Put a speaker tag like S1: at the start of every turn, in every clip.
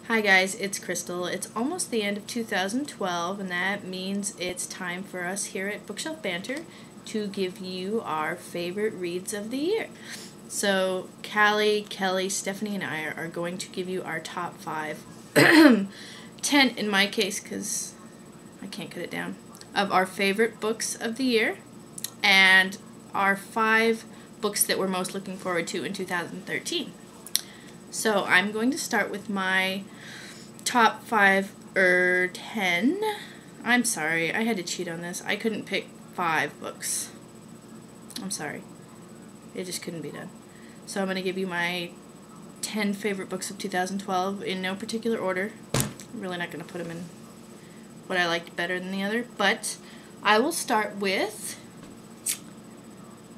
S1: Hi guys, it's Crystal. It's almost the end of 2012, and that means it's time for us here at Bookshelf Banter to give you our favorite reads of the year. So Callie, Kelly, Stephanie, and I are going to give you our top 5, 10 in my case because I can't cut it down, of our favorite books of the year, and our 5 books that we're most looking forward to in 2013. So I'm going to start with my top 5 or 10. I'm sorry, I had to cheat on this. I couldn't pick 5 books. I'm sorry. It just couldn't be done. So I'm going to give you my 10 favorite books of 2012 in no particular order. I'm really not going to put them in what I liked better than the other, but I will start with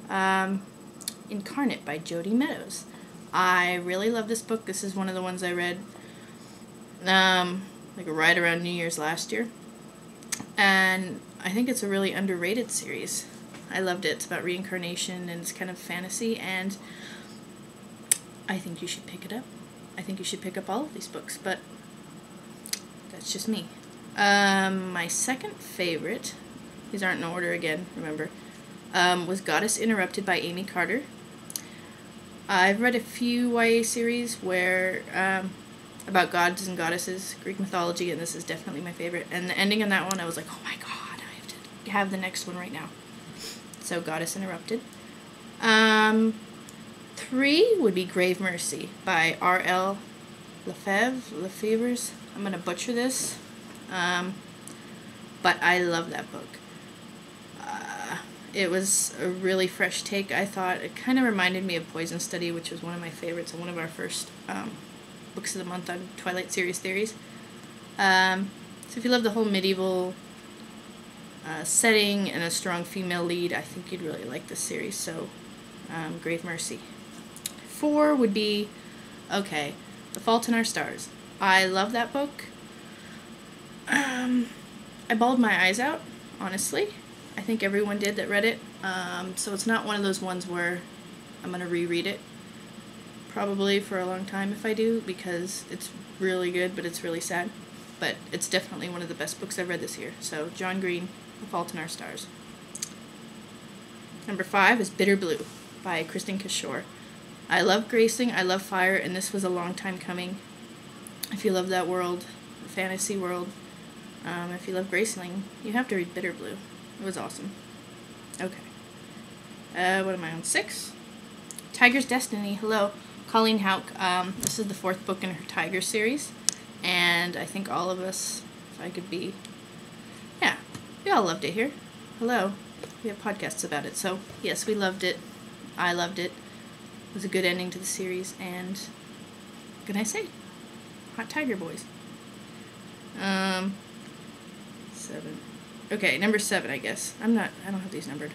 S1: Incarnate by Jodi Meadows. I really love this book. This is one of the ones I read like right around New Year's last year. And I think it's a really underrated series. I loved it. It's about reincarnation and it's kind of fantasy, and I think you should pick it up. I think you should pick up all of these books, but that's just me. My second favorite, these aren't in order again, remember, was Goddess Interrupted by Amy Carter. I've read a few YA series where about gods and goddesses, Greek mythology, and this is definitely my favorite. And the ending on that one, I was like, oh my god, I have to have the next one right now. So Goddess Interrupted. 3 would be Grave Mercy by R.L. Lefevre. I'm going to butcher this, but I love that book. It was a really fresh take, I thought. It kind of reminded me of Poison Study, which was one of my favorites and one of our first books of the month on Twilight Series theories. So if you love the whole medieval setting and a strong female lead, I think you'd really like this series. So, Grave Mercy. 4 would be, The Fault in Our Stars. I love that book. I bawled my eyes out, honestly. I think everyone did that read it, so it's not one of those ones where I'm going to reread it, probably for a long time if I do, because it's really good, but it's really sad. But it's definitely one of the best books I've read this year. So, John Green, The Fault in Our Stars. Number 5 is Bitter Blue by Kristin Cashore. I love Gracing, I love fire, and this was a long time coming. If you love that world, the fantasy world, if you love Gracing, you have to read Bitter Blue. It was awesome. Okay. What am I on? 6? Tiger's Destiny. Hello. Colleen Houck. This is the 4th book in her Tiger series. And I think all of us, if I could be... Yeah. We all loved it here. Hello. We have podcasts about it. So, yes, we loved it. I loved it. It was a good ending to the series. And what can I say? Hot Tiger boys. 7. Okay, number 7, I guess. I don't have these numbered.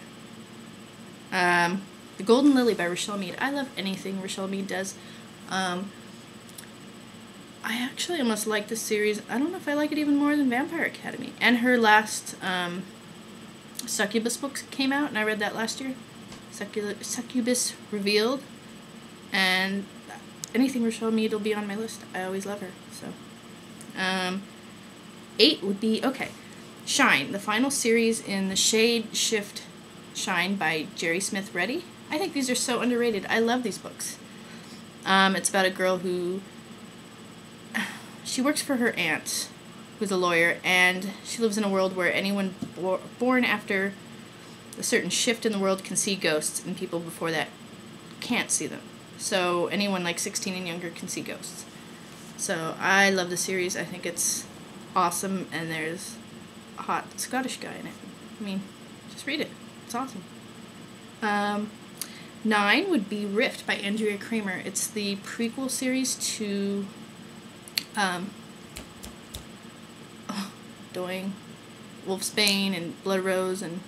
S1: The Golden Lily by Richelle Mead. I love anything Richelle Mead does. I actually almost like this series. I don't know if I like it even more than Vampire Academy. And her last Succubus book came out, and I read that last year. Succubus Revealed. And anything Richelle Mead will be on my list. I always love her. So, 8 would be, Shine, the final series in the Shade Shift Shine by Jerry Smith Reddy. I think these are so underrated. I love these books. It's about a girl who... She works for her aunt, who's a lawyer, and she lives in a world where anyone born after a certain shift in the world can see ghosts, and people before that can't see them. So anyone like 16 and younger can see ghosts. So I love the series. I think it's awesome, and there's a hot Scottish guy in it. I mean, just read it. It's awesome. 9 would be Rift by Andrea Kramer. It's the prequel series to Doing, Wolfsbane, and Blood Rose, and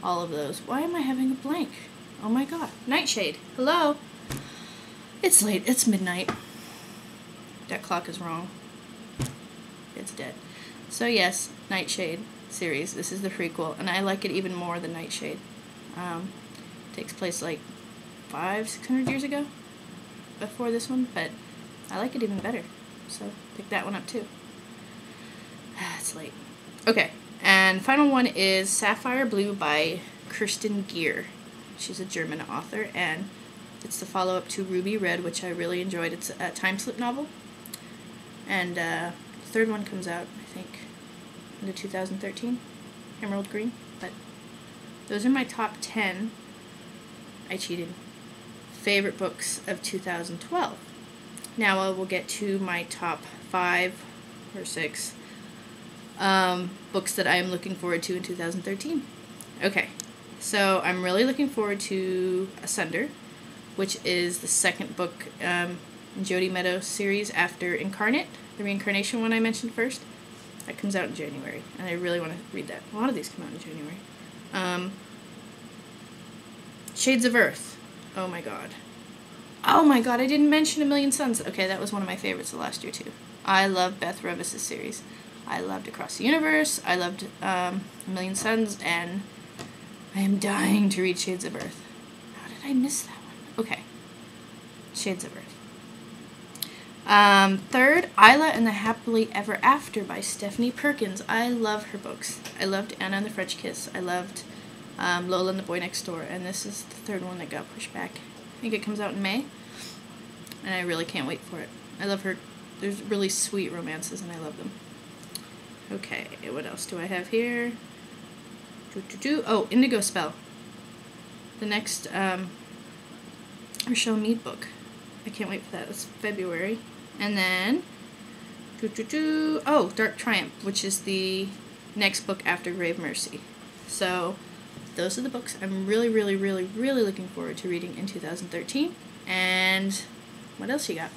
S1: all of those. Why am I having a blank? Oh my god. Nightshade. Hello? It's late. It's midnight. That clock is wrong. It's dead. So yes, Nightshade series. This is the prequel, and I like it even more than Nightshade. Takes place like 500-600 years ago before this one, but I like it even better. so pick that one up too. It's late. Okay, and final one is Sapphire Blue by Kirsten Gier. She's a German author, and it's the follow-up to Ruby Red, which I really enjoyed. It's a time slip novel, and the third one comes out, I think, into 2013, Emerald Green. But those are my top 10, I cheated, favorite books of 2012. Now I will get to my top 5 or 6 books that I am looking forward to in 2013. Okay, so I'm really looking forward to Asunder, which is the second book in Jodi Meadows' series after Incarnate, the reincarnation one I mentioned first. That comes out in January, and I really want to read that. A lot of these come out in January. Shades of Earth. Oh my god. Oh my god, I didn't mention A Million Suns. Okay, that was one of my favorites of last year too. I love Beth Revis' series. I loved Across the Universe, I loved A Million Suns, and I am dying to read Shades of Earth. How did I miss that one? Okay. Shades of Earth. Third, Isla and the Happily Ever After by Stephanie Perkins. I love her books. I loved Anna and the French Kiss. I loved Lola and the Boy Next Door, and this is the third one that got pushed back. I think it comes out in May, and I really can't wait for it. I love her. There's really sweet romances, and I love them. Okay, what else do I have here? Oh, Indigo Spell. The next Rochelle Mead book. I can't wait for that. It's February. And then, oh, Dark Triumph, which is the next book after Grave Mercy. So, those are the books I'm really, really, really, really looking forward to reading in 2013. And what else you got?